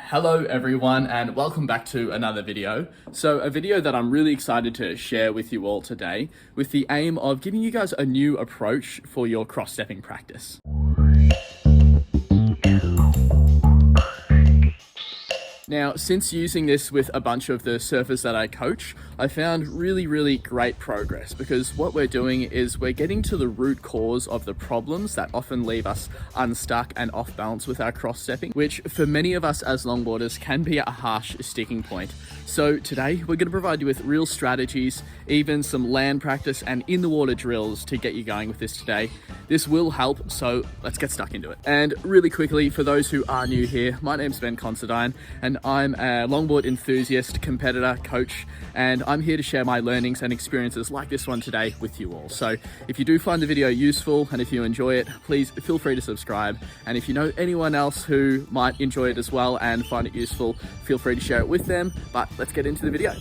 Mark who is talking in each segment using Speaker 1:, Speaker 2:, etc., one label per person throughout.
Speaker 1: Hello everyone and welcome back to another video. So a video that I'm really excited to share with you all today with the aim of giving you guys a new approach for your cross-stepping practice. Now, since using this with a bunch of the surfers that I coach, I found really great progress because what we're doing is we're getting to the root cause of the problems that often leave us unstuck and off balance with our cross-stepping, which for many of us as longboarders can be a harsh sticking point. So today we're going to provide you with real strategies, even some land practice and in the water drills to get you going with this today. This will help, so let's get stuck into it. And really quickly, for those who are new here, my name's Considine and I'm a longboard enthusiast, competitor, coach, and I'm here to share my learnings and experiences like this one today with you all. So if you do find the video useful and if you enjoy it, please feel free to subscribe. And if you know anyone else who might enjoy it as well and find it useful, feel free to share it with them. But let's get into the video.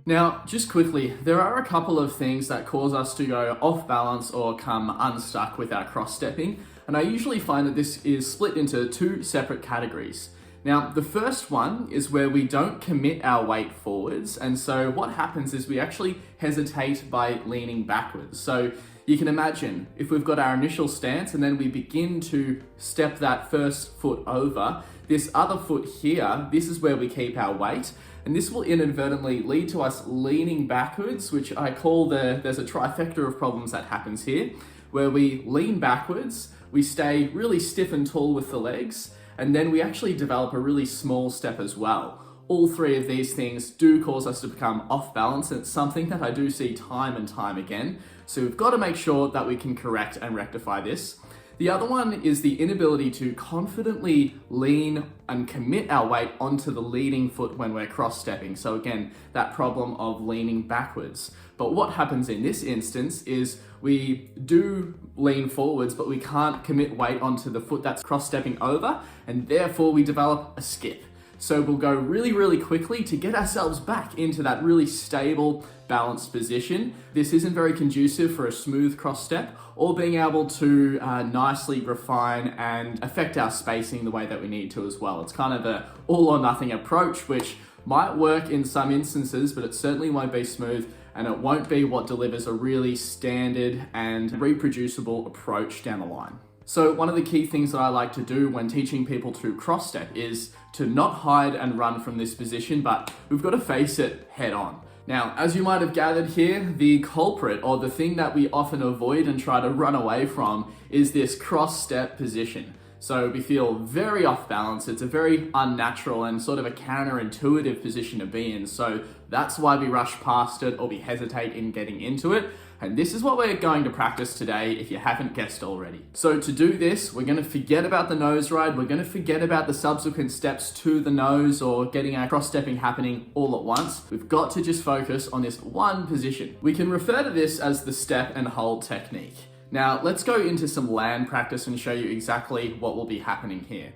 Speaker 1: Now, just quickly, there are a couple of things that cause us to go off balance or come unstuck with our cross-stepping, and I usually find that this is split into two separate categories. Now, the first one is where we don't commit our weight forwards, and so what happens is we actually hesitate by leaning backwards. So you can imagine if we've got our initial stance and then we begin to step that first foot over, this other foot here, this is where we keep our weight. And this will inadvertently lead to us leaning backwards, which I call there's a trifecta of problems that happens here, where we lean backwards, we stay really stiff and tall with the legs, and then we actually develop a really small step as well. All three of these things do cause us to become off balance, and it's something that I do see time and time again. So we've got to make sure that we can correct and rectify this. The other one is the inability to confidently lean and commit our weight onto the leading foot when we're cross-stepping. So again, that problem of leaning backwards. But what happens in this instance is we do lean forwards, but we can't commit weight onto the foot that's cross-stepping over, and therefore we develop a skip. So we'll go really quickly to get ourselves back into that really stable, balanced position. This isn't very conducive for a smooth cross step or being able to nicely refine and affect our spacing the way that we need to as well. It's kind of a all or nothing approach, which might work in some instances, but it certainly won't be smooth and it won't be what delivers a really standard and reproducible approach down the line. So one of the key things that I like to do when teaching people to cross step is to not hide and run from this position, but we've got to face it head on. Now, as you might have gathered here, the culprit or the thing that we often avoid and try to run away from is this cross step position. So we feel very off balance. It's a very unnatural and sort of a counterintuitive position to be in. So that's why we rush past it or we hesitate in getting into it. And this is what we're going to practice today if you haven't guessed already. So to do this, we're going to forget about the nose ride. We're going to forget about the subsequent steps to the nose or getting our cross-stepping happening all at once. We've got to just focus on this one position. We can refer to this as the step and hold technique. Now, let's go into some land practice and show you exactly what will be happening here.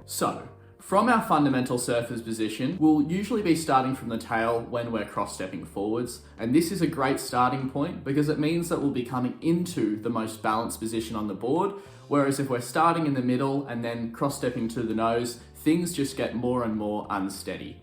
Speaker 1: So, from our fundamental surfer's position, we'll usually be starting from the tail when we're cross-stepping forwards, and this is a great starting point because it means that we'll be coming into the most balanced position on the board, whereas if we're starting in the middle and then cross-stepping to the nose, things just get more and more unsteady.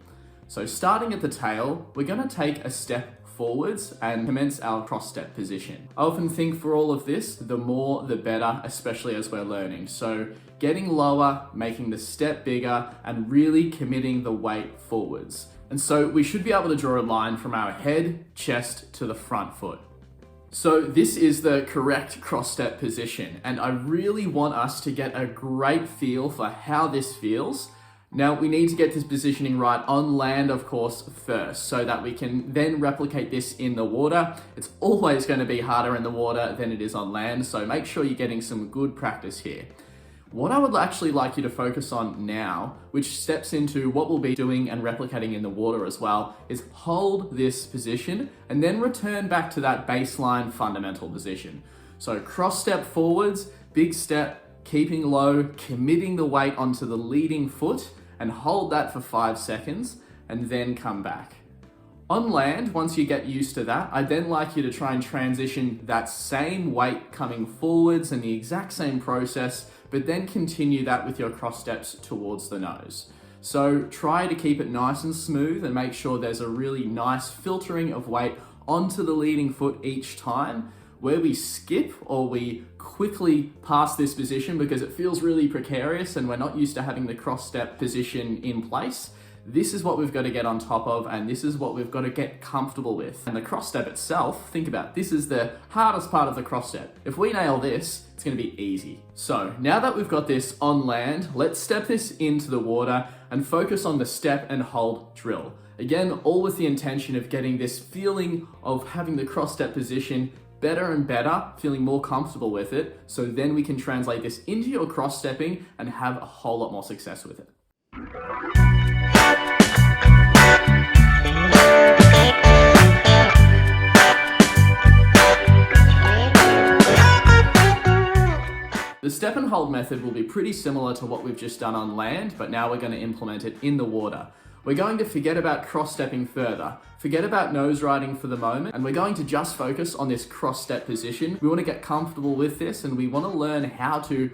Speaker 1: So starting at the tail, we're going to take a step forwards and commence our cross-step position. I often think for all of this, the more the better, especially as we're learning. So getting lower, making the step bigger, and really committing the weight forwards. And so we should be able to draw a line from our head, chest to the front foot. So this is the correct cross-step position, and I really want us to get a great feel for how this feels. Now, we need to get this positioning right on land, of course, first, so that we can then replicate this in the water. It's always going to be harder in the water than it is on land, so make sure you're getting some good practice here. What I would actually like you to focus on now, which steps into what we'll be doing and replicating in the water as well, is hold this position and then return back to that baseline fundamental position. So cross step forwards, big step, keeping low, committing the weight onto the leading foot, and hold that for 5 seconds, and then come back. On land, once you get used to that, I'd then like you to try and transition that same weight coming forwards and the exact same process, but then continue that with your cross steps towards the nose. So try to keep it nice and smooth and make sure there's a really nice filtering of weight onto the leading foot each time. Where we skip or we quickly pass this position because it feels really precarious and we're not used to having the cross step position in place, this is what we've got to get on top of, and this is what we've got to get comfortable with. And the cross step itself, think about, this is the hardest part of the cross step. If we nail this, it's going to be easy. So now that we've got this on land, let's step this into the water and focus on the step and hold drill. Again, all with the intention of getting this feeling of having the cross step position better and better, feeling more comfortable with it, so then we can translate this into your cross stepping and have a whole lot more success with it. The step and hold method will be pretty similar to what we've just done on land, but now we're going to implement it in the water. We're going to forget about cross-stepping further, forget about nose riding for the moment, and we're going to just focus on this cross-step position. We want to get comfortable with this, and we want to learn how to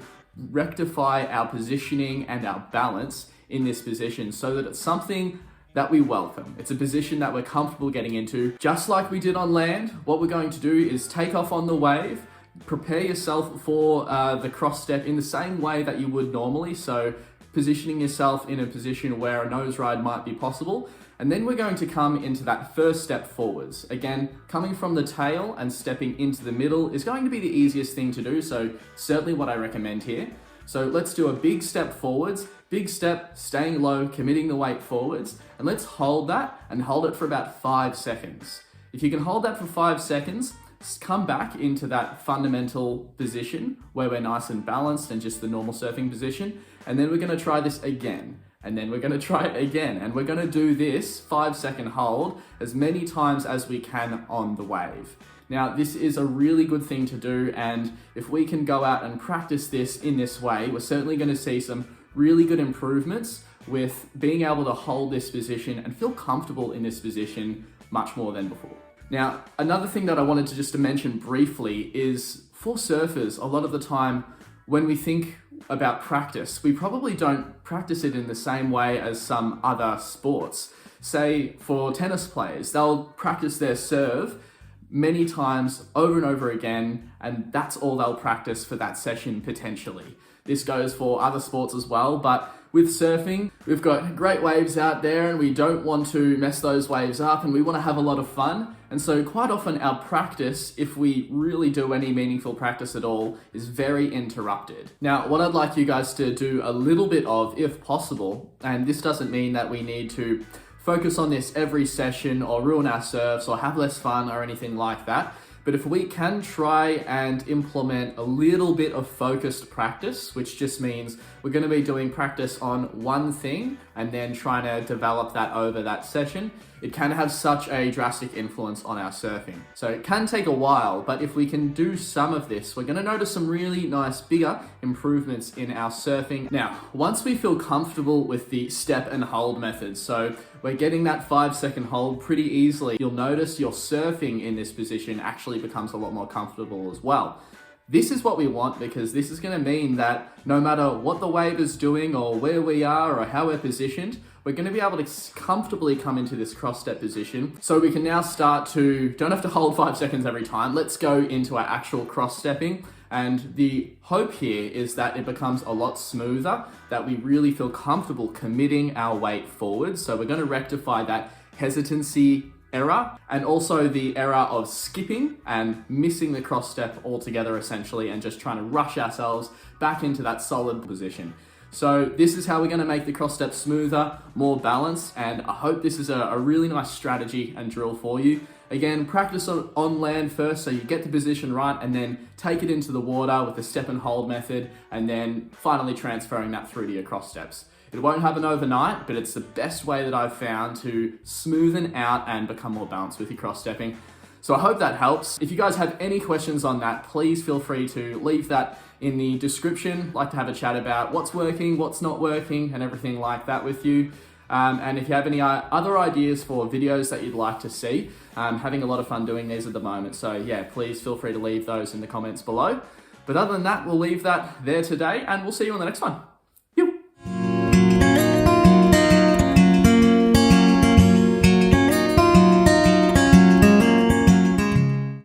Speaker 1: rectify our positioning and our balance in this position so that it's something that we welcome. It's a position that we're comfortable getting into. Just like we did on land, what we're going to do is take off on the wave, prepare yourself for the cross step in the same way that you would normally. So positioning yourself in a position where a nose ride might be possible. And then we're going to come into that first step forwards. Again, coming from the tail and stepping into the middle is going to be the easiest thing to do. So certainly what I recommend here. So let's do a big step forwards, big step, staying low, committing the weight forwards. And let's hold that and hold it for about 5 seconds. If you can hold that for 5 seconds, come back into that fundamental position where we're nice and balanced and just the normal surfing position. And then we're going to try this again. And then we're going to try it again. And we're going to do this 5-second hold as many times as we can on the wave. Now, this is a really good thing to do. And if we can go out and practice this in this way, we're certainly going to see some really good improvements with being able to hold this position and feel comfortable in this position much more than before. Now, another thing that I wanted to just mention briefly is for surfers, a lot of the time when we think about practice, we probably don't practice it in the same way as some other sports. Say for tennis players, they'll practice their serve many times over and over again, and that's all they'll practice for that session potentially. This goes for other sports as well, but with surfing, we've got great waves out there and we don't want to mess those waves up and we want to have a lot of fun. And so quite often our practice, if we really do any meaningful practice at all, is very interrupted. Now, what I'd like you guys to do a little bit of, if possible, and this doesn't mean that we need to focus on this every session or ruin our surfs or have less fun or anything like that. But if we can try and implement a little bit of focused practice, which just means we're going to be doing practice on one thing and then trying to develop that over that session, it can have such a drastic influence on our surfing. So it can take a while, but if we can do some of this, we're going to notice some really nice bigger improvements in our surfing. Now, once we feel comfortable with the step and hold method, so we're getting that 5-second hold pretty easily, you'll notice your surfing in this position actually becomes a lot more comfortable as well. This is what we want because this is going to mean that no matter what the wave is doing or where we are or how we're positioned, we're going to be able to comfortably come into this cross step position. So we can now start to, don't have to hold 5 seconds every time. Let's go into our actual cross stepping. And the hope here is that it becomes a lot smoother, that we really feel comfortable committing our weight forward. So we're going to rectify that hesitancy error and also the error of skipping and missing the cross step altogether essentially and just trying to rush ourselves back into that solid position. So this is how we're going to make the cross step smoother, more balanced, and I hope this is a really nice strategy and drill for you. Again, practice on land first so you get the position right, and then take it into the water with the step and hold method, and then finally transferring that through to your cross steps. It won't happen overnight, but it's the best way that I've found to smoothen out and become more balanced with your cross stepping. So I hope that helps. If you guys have any questions on that, please feel free to leave that in the description. I'd like to have a chat about what's working, what's not working, and everything like that with you. And if you have any other ideas for videos that you'd like to see, having a lot of fun doing these at the moment. So yeah, please feel free to leave those in the comments below. But other than that, we'll leave that there today, and we'll see you on the next one.